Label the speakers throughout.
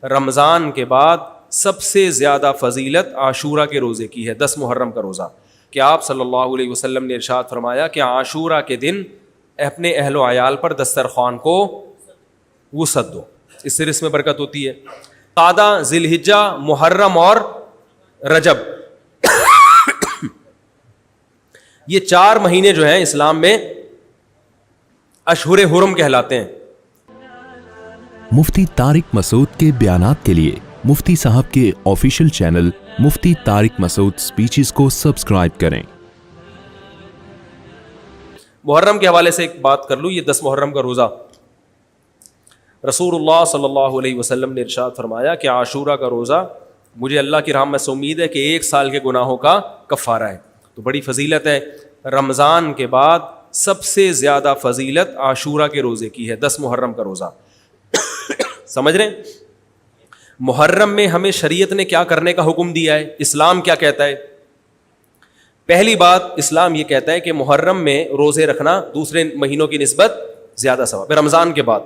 Speaker 1: رمضان کے بعد سب سے زیادہ فضیلت عاشورہ کے روزے کی ہے, 10 محرم کا روزہ. کہ آپ صلی اللہ علیہ وسلم نے ارشاد فرمایا کہ عاشورہ کے دن اپنے اہل و عیال پر دسترخوان کو وسعت دو, اس سے رزق میں برکت ہوتی ہے. قعدہ, ذی الحجہ, محرم اور رجب, یہ 4 مہینے جو ہیں اسلام میں اشہر حرم کہلاتے ہیں.
Speaker 2: مفتی طارق مسعود کے بیانات کے لیے مفتی صاحب کے آفیشیل چینل مفتی طارق مسعود سپیچز کو سبسکرائب کریں.
Speaker 1: محرم کے حوالے سے ایک بات کر لوں, یہ 10 محرم کا روزہ, رسول اللہ صلی اللہ علیہ وسلم نے ارشاد فرمایا کہ عاشورہ کا روزہ مجھے اللہ کی رحمت سے امید ہے کہ 1 سال کے گناہوں کا کفارہ ہے. تو بڑی فضیلت ہے. رمضان کے بعد سب سے زیادہ فضیلت عاشورہ کے روزے کی ہے, 10 محرم کا روزہ. سمجھ رہے ہیں؟ محرم میں ہمیں شریعت نے کیا کرنے کا حکم دیا ہے, اسلام کیا کہتا ہے؟ پہلی بات, اسلام یہ کہتا ہے کہ محرم میں روزے رکھنا دوسرے مہینوں کی نسبت زیادہ ثواب ہے. رمضان کے بعد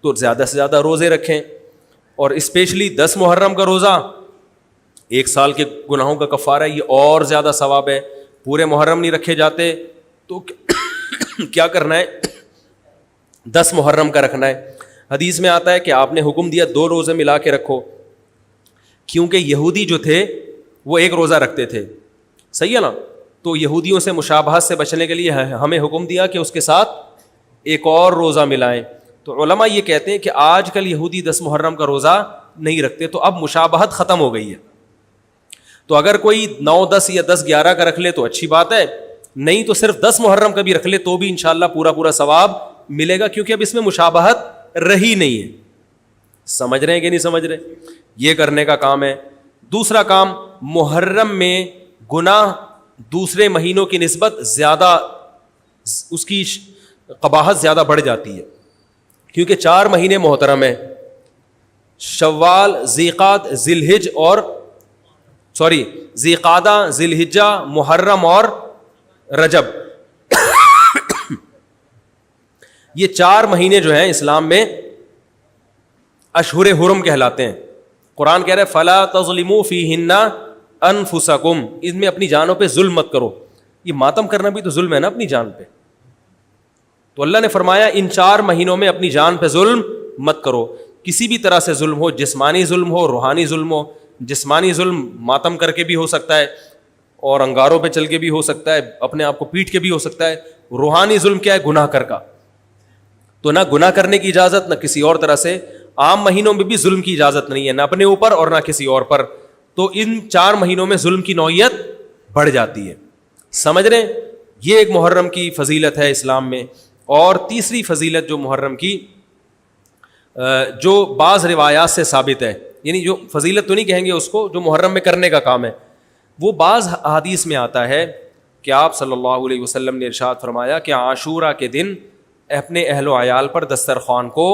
Speaker 1: تو زیادہ سے زیادہ روزے رکھیں, اور اسپیشلی 10 محرم کا روزہ 1 سال کے گناہوں کا کفارہ ہے, یہ اور زیادہ ثواب ہے. پورے محرم نہیں رکھے جاتے تو کیا کرنا ہے, 10 محرم کا رکھنا ہے. حدیث میں آتا ہے کہ آپ نے حکم دیا 2 روزے ملا کے رکھو, کیونکہ یہودی جو تھے وہ 1 روزہ رکھتے تھے, صحیح ہے نا. تو یہودیوں سے مشابہت سے بچنے کے لیے ہمیں حکم دیا کہ اس کے ساتھ ایک اور روزہ ملائیں. تو علماء یہ کہتے ہیں کہ آج کل یہودی 10 محرم کا روزہ نہیں رکھتے, تو اب مشابہت ختم ہو گئی ہے. تو اگر کوئی 9, 10 یا 10, 11 کا رکھ لے تو اچھی بات ہے, نہیں تو صرف 10 محرم کا بھی رکھ لے تو بھی انشاءاللہ پورا ثواب ملے گا, کیونکہ اب اس میں مشابہت رہی نہیں ہے. سمجھ رہے ہیں کہ نہیں سمجھ رہے؟ یہ کرنے کا کام ہے. دوسرا کام, محرم میں گناہ دوسرے مہینوں کی نسبت زیادہ, اس کی قباحت زیادہ بڑھ جاتی ہے, کیونکہ 4 مہینے محترم ہیں, شوال, ذیقعدہ, ذیقعدہ, ذی الحجہ, محرم اور رجب. یہ 4 مہینے جو ہیں اسلام میں اشہر حرم کہلاتے ہیں. قرآن کہہ رہے فلا تظلموا فیہن انفسکم, ان میں اپنی جانوں پہ ظلم مت کرو. یہ ماتم کرنا بھی تو ظلم ہے نا اپنی جان پہ. تو اللہ نے فرمایا ان 4 مہینوں میں اپنی جان پہ ظلم مت کرو. کسی بھی طرح سے ظلم ہو, جسمانی ظلم ہو, روحانی ظلم ہو. جسمانی ظلم ماتم کر کے بھی ہو سکتا ہے, اور انگاروں پہ چل کے بھی ہو سکتا ہے, اپنے آپ کو پیٹ کے بھی ہو سکتا ہے. روحانی ظلم کیا ہے؟ گناہ کر کا. تو نہ گناہ کرنے کی اجازت, نہ کسی اور طرح سے. عام مہینوں میں بھی ظلم کی اجازت نہیں ہے, نہ اپنے اوپر اور نہ کسی اور پر. تو ان 4 مہینوں میں ظلم کی نوعیت بڑھ جاتی ہے. سمجھ رہے ہیں؟ یہ ایک محرم کی فضیلت ہے اسلام میں. اور تیسری فضیلت جو محرم کی, جو بعض روایات سے ثابت ہے, یعنی جو فضیلت تو نہیں کہیں گے اس کو, جو محرم میں کرنے کا کام ہے, وہ بعض احادیث میں آتا ہے کہ آپ صلی اللہ علیہ وسلم نے ارشاد فرمایا کہ عاشورہ کے دن اپنے اہل و عیال پر دسترخوان کو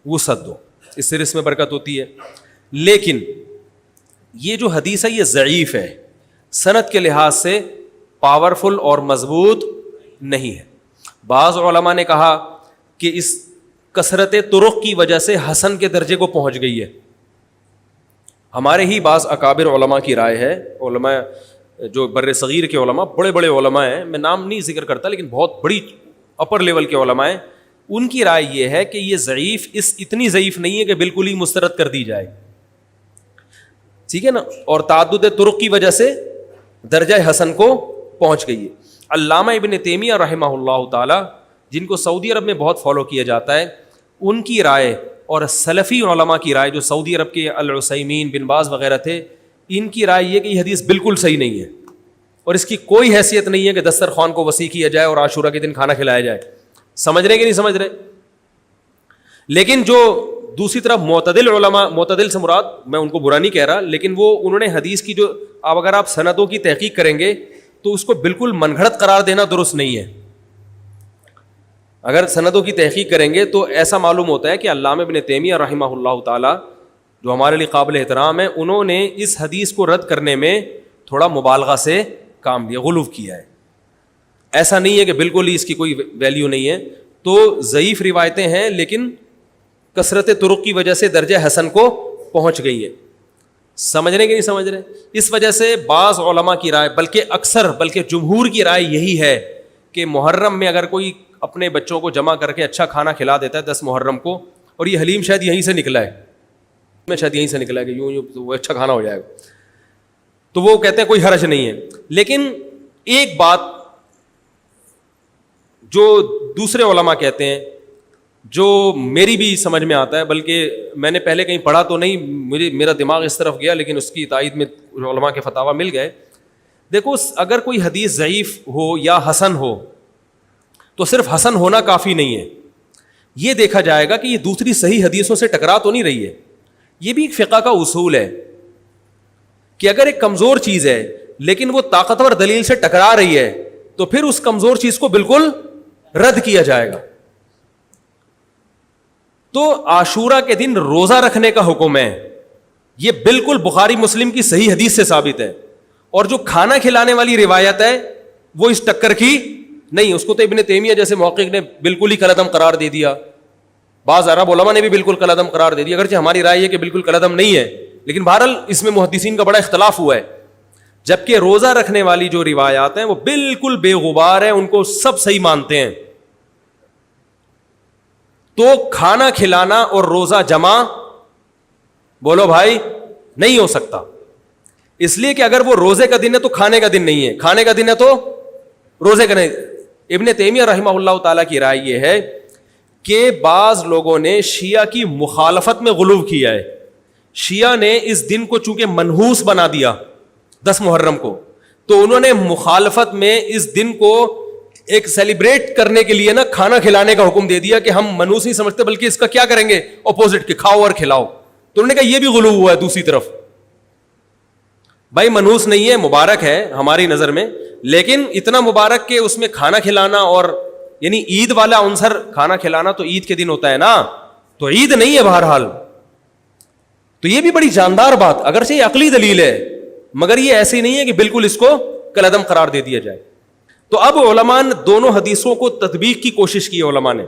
Speaker 1: وسعت دو, اس سے رزق میں برکت ہوتی ہے. لیکن یہ جو حدیث ہے یہ ضعیف ہے, سند کے لحاظ سے پاورفل اور مضبوط نہیں ہے. بعض علماء نے کہا کہ اس کثرت طرق کی وجہ سے حسن کے درجے کو پہنچ گئی ہے. ہمارے ہی بعض اکابر علماء کی رائے ہے, علماء جو بر صغیر کے علماء, بڑے بڑے علماء ہیں, میں نام نہیں ذکر کرتا لیکن بہت بڑی اپر لیول کے علماء ہیں, ان کی رائے یہ ہے کہ یہ ضعیف اتنی ضعیف نہیں ہے کہ بالکل ہی مسترد کر دی جائے, ٹھیک ہے نا, اور تعدد طرق کی وجہ سے درجہ حسن کو پہنچ گئی ہے. علامہ ابن تیمیہ رحمہ اللہ تعالی, جن کو سعودی عرب میں بہت فالو کیا جاتا ہے, ان کی رائے اور سلفی علماء کی رائے, جو سعودی عرب کے العثیمین, بن باز وغیرہ تھے, ان کی رائے یہ کہ یہ حدیث بالکل صحیح نہیں ہے, اور اس کی کوئی حیثیت نہیں ہے کہ دسترخوان کو وسیع کیا جائے اور عاشورہ کے دن کھانا کھلایا جائے. سمجھ رہے کہ نہیں سمجھ رہے؟ لیکن جو دوسری طرف معتدل علماء, معتدل سے مراد میں ان کو برا نہیں کہہ رہا, لیکن وہ انہوں نے حدیث کی جو, اب اگر آپ سندوں کی تحقیق کریں گے تو اس کو بالکل من گھڑت قرار دینا درست نہیں ہے. اگر سندوں کی تحقیق کریں گے تو ایسا معلوم ہوتا ہے کہ علامہ ابن تیمیہ رحمہ اللہ تعالی, جو ہمارے لیے قابل احترام ہے, انہوں نے اس حدیث کو رد کرنے میں تھوڑا مبالغہ سے کام لیا, غلو کیا ہے. ایسا نہیں ہے کہ بالکل ہی اس کی کوئی ویلیو نہیں ہے. تو ضعیف روایتیں ہیں لیکن کثرت طرق کی وجہ سے درجہ حسن کو پہنچ گئی ہے. سمجھ رہے کہ نہیں سمجھ رہے؟ اس وجہ سے بعض علماء کی رائے بلکہ جمہور کی رائے یہی ہے کہ محرم میں اگر کوئی اپنے بچوں کو جمع کر کے اچھا کھانا کھلا دیتا ہے 10 محرم کو, اور یہ حلیم شاید یہیں سے نکلا ہے, کہ یوں وہ اچھا کھانا ہو جائے گا, تو وہ کہتے ہیں کوئی حرج نہیں ہے. لیکن ایک بات جو دوسرے علماء کہتے ہیں, جو میری بھی سمجھ میں آتا ہے, بلکہ میں نے پہلے کہیں پڑھا تو نہیں, میرا دماغ اس طرف گیا, لیکن اس کی تائید میں علماء کے فتاوی مل گئے. دیکھو, اگر کوئی حدیث ضعیف ہو یا حسن ہو تو صرف حسن ہونا کافی نہیں ہے, یہ دیکھا جائے گا کہ یہ دوسری صحیح حدیثوں سے ٹکرا تو نہیں رہی ہے. یہ بھی ایک فقہ کا اصول ہے کہ اگر ایک کمزور چیز ہے لیکن وہ طاقتور دلیل سے ٹکرا رہی ہے تو پھر اس کمزور چیز کو بالکل رد کیا جائے گا. تو عاشورہ کے دن روزہ رکھنے کا حکم ہے, یہ بالکل بخاری مسلم کی صحیح حدیث سے ثابت ہے. اور جو کھانا کھلانے والی روایت ہے وہ اس ٹکر کی نہیں, اس کو تو ابن تیمیہ جیسے محقق نے بالکل ہی کالعدم قرار دے دیا, بعض عرب علماء نے بھی بالکل کالعدم قرار دے دیا, اگرچہ ہماری رائے ہے کہ بالکل کالعدم نہیں ہے, لیکن بہرحال اس میں محدثین کا بڑا اختلاف ہوا ہے. جبکہ روزہ رکھنے والی جو روایات ہیں وہ بالکل بے غبار ہیں, ان کو سب صحیح مانتے ہیں. تو کھانا کھلانا اور روزہ جمع بولو بھائی نہیں ہو سکتا, اس لیے کہ اگر وہ روزے کا دن ہے تو کھانے کا دن نہیں ہے, کھانے کا دن ہے تو روزے کا نہیں. ابن تیمیہ رحمہ اللہ تعالیٰ کی رائے یہ ہے کہ بعض لوگوں نے شیعہ کی مخالفت میں غلو کیا ہے. شیعہ نے اس دن کو چونکہ منحوس بنا دیا 10 محرم کو, تو انہوں نے مخالفت میں اس دن کو ایک سیلیبریٹ کرنے کے لیے نا کھانا کھلانے کا حکم دے دیا کہ ہم منحوس نہیں سمجھتے بلکہ اس کا کیا کریں گے, اپوزٹ, کہ کھاؤ اور کھلاؤ. تو انہوں نے کہا یہ بھی غلو ہوا ہے دوسری طرف. بھائی منحوس نہیں ہے, مبارک ہے ہماری نظر میں, لیکن اتنا مبارک کہ اس میں کھانا کھلانا اور یعنی عید والا عنصر, کھانا کھلانا تو عید کے دن ہوتا ہے نا, تو عید نہیں ہے بہرحال. تو یہ بھی بڑی جاندار بات, اگرچہ یہ عقلی دلیل ہے مگر یہ ایسی نہیں ہے کہ بالکل اس کو کالعدم قرار دے دیا جائے. تو اب علماء نے دونوں حدیثوں کو تطبیق کی کوشش کی علماء نے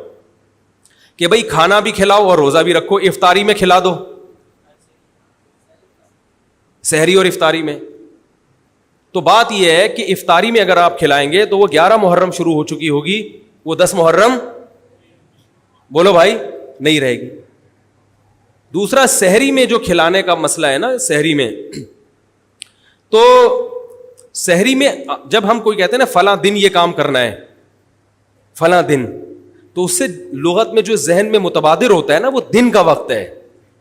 Speaker 1: کہ بھئی کھانا بھی کھلاؤ اور روزہ بھی رکھو, افطاری میں کھلا دو, سحری اور افطاری میں. تو بات یہ ہے کہ افطاری میں اگر آپ کھلائیں گے تو وہ 11 محرم شروع ہو چکی ہوگی, وہ 10 محرم بولو بھائی نہیں رہے گی. دوسرا سحری میں جو کھلانے کا مسئلہ ہے نا, سحری میں تو سحری میں جب ہم کوئی کہتے ہیں نا فلاں دن یہ کام کرنا ہے فلاں دن, تو اس سے لغت میں جو ذہن میں متبادر ہوتا ہے نا وہ دن کا وقت ہے,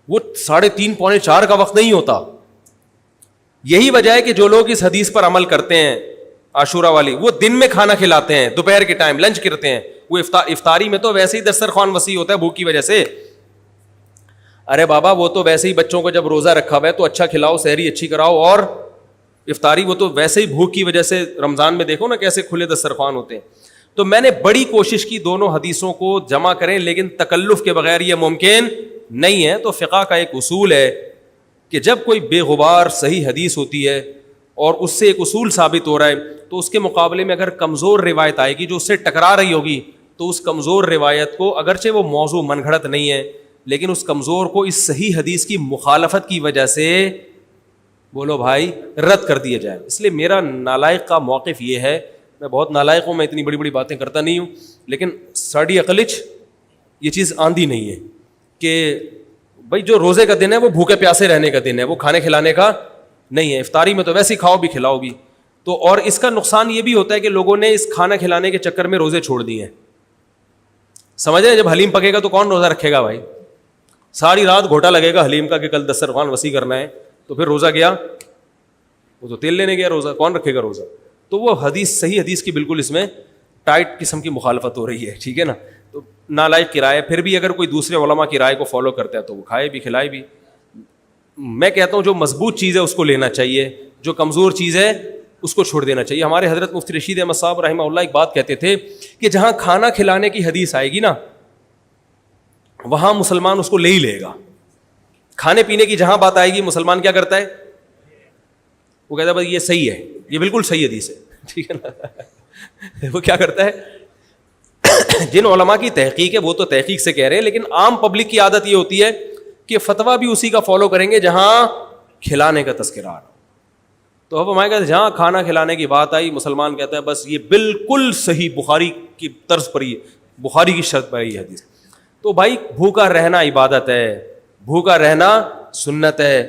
Speaker 1: وہ 3:30 پونے 4 کا وقت نہیں ہوتا. یہی وجہ ہے کہ جو لوگ اس حدیث پر عمل کرتے ہیں عاشورہ والی, وہ دن میں کھانا کھلاتے ہیں, دوپہر کے ٹائم لنچ کرتے ہیں. وہ افطاری میں تو ویسے ہی دسترخوان وسیع ہوتا ہے بھوک کی وجہ سے. ارے بابا وہ تو ویسے ہی بچوں کو جب روزہ رکھا ہوا ہے تو اچھا کھلاؤ, سحری اچھی کراؤ, اور افطاری وہ تو ویسے ہی بھوک کی وجہ سے, رمضان میں دیکھو نا کیسے کھلے دسترخوان ہوتے ہیں. تو میں نے بڑی کوشش کی دونوں حدیثوں کو جمع کریں, لیکن تکلف کے بغیر یہ ممکن نہیں ہے. تو فقہ کا ایک اصول ہے کہ جب کوئی بے غبار صحیح حدیث ہوتی ہے اور اس سے ایک اصول ثابت ہو رہا ہے, تو اس کے مقابلے میں اگر کمزور روایت آئے گی جو اس سے ٹکرا رہی ہوگی, تو اس کمزور روایت کو, اگرچہ وہ موضوع من گھڑت نہیں ہے, لیکن اس کمزور کو اس صحیح حدیث کی مخالفت کی وجہ سے بولو بھائی رد کر دیا جائے. اس لیے میرا نالائق کا موقف یہ ہے, میں بہت نالائق ہوں, میں اتنی بڑی بڑی باتیں کرتا نہیں ہوں, لیکن ساڑی عقلچ یہ چیز آندھی نہیں ہے کہ بھائی جو روزے کا دن ہے وہ بھوکے پیاسے رہنے کا دن ہے, وہ کھانے کھلانے کا نہیں ہے. افطاری میں تو ویسے ہی کھاؤ بھی کھلاؤ بھی. تو اور اس کا نقصان یہ بھی ہوتا ہے کہ لوگوں نے اس کھانا کھلانے کے چکر میں روزے چھوڑ دیے ہیں. سمجھ رہے ہیں, جب حلیم پکے گا تو کون روزہ رکھے گا بھائی, ساری رات گھوٹا لگے گا حلیم کا کہ کل دسترخوان وسیع کرنا ہے, تو پھر روزہ گیا, وہ تو تیل لینے گیا, روزہ کون رکھے گا روزہ. تو وہ حدیث صحیح حدیث کی بالکل اس میں ٹائٹ قسم کی مخالفت ہو رہی ہے, ٹھیک ہے نا. تو نالائق کی رائے, پھر بھی اگر کوئی دوسرے علماء کی رائے کو فالو کرتا ہے تو وہ کھائے بھی کھلائے بھی. میں کہتا ہوں جو مضبوط چیز ہے اس کو لینا چاہیے, جو کمزور چیز ہے اس کو چھوڑ دینا چاہیے. ہمارے حضرت مفتی رشید احمد صاحب رحمہ اللہ ایک بات کہتے تھے کہ جہاں کھانا کھلانے کی حدیث آئے گی نا وہاں مسلمان اس کو لے ہی لے گا. کھانے پینے کی جہاں بات آئے گی مسلمان کیا کرتا ہے, وہ کہتا ہے بھائی یہ صحیح ہے, یہ بالکل صحیح حدیث ہے, ٹھیک ہے نا. وہ کیا کرتا ہے جن علماء کی تحقیق ہے وہ تو تحقیق سے کہہ رہے ہیں, لیکن عام پبلک کی عادت یہ ہوتی ہے کہ فتویٰ بھی اسی کا فالو کریں گے جہاں کھلانے کا تذکرہ آ رہا. تو اب ہمارے کہتے ہیں جہاں کھانا کھلانے کی بات آئی, مسلمان کہتا ہے بس یہ بالکل صحیح بخاری کی طرز پر, یہ بخاری کی شرط پر یہ حدیث. تو بھائی بھوکا رہنا عبادت ہے, بھوکا رہنا سنت ہے.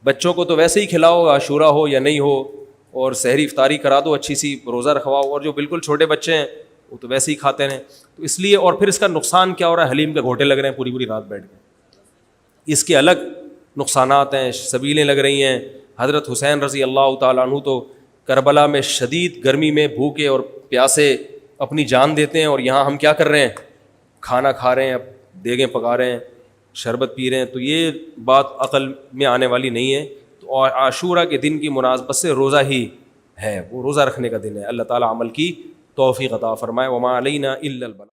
Speaker 1: بچوں کو تو ویسے ہی کھلاؤ, عاشورہ ہو یا نہیں ہو, اور سحری افطاری کرا دو, اچھی سی روزہ رکھواؤ, اور جو بالکل چھوٹے بچے ہیں وہ تو ویسے ہی کھاتے ہیں. تو اس لیے, اور پھر اس کا نقصان کیا ہو رہا ہے, حلیم کے گھوٹے لگ رہے ہیں پوری پوری رات بیٹھ کے, اس کے الگ نقصانات ہیں, سبیلیں لگ رہی ہیں. حضرت حسین رضی اللہ تعالیٰ عنہ تو کربلا میں شدید گرمی میں بھوکے اور پیاسے اپنی جان دیتے ہیں, اور یہاں ہم کیا کر رہے ہیں, کھانا کھا رہے ہیں, دیگیں پکا رہے ہیں, شربت پی رہے ہیں. تو یہ بات عقل میں آنے والی نہیں ہے. تو عاشورہ کے دن کی مناسبت سے روزہ ہی ہے, وہ روزہ رکھنے کا دن ہے. اللہ تعالیٰ عمل کی توفیق عطا فرمائے. وما علینا الا البلاغ.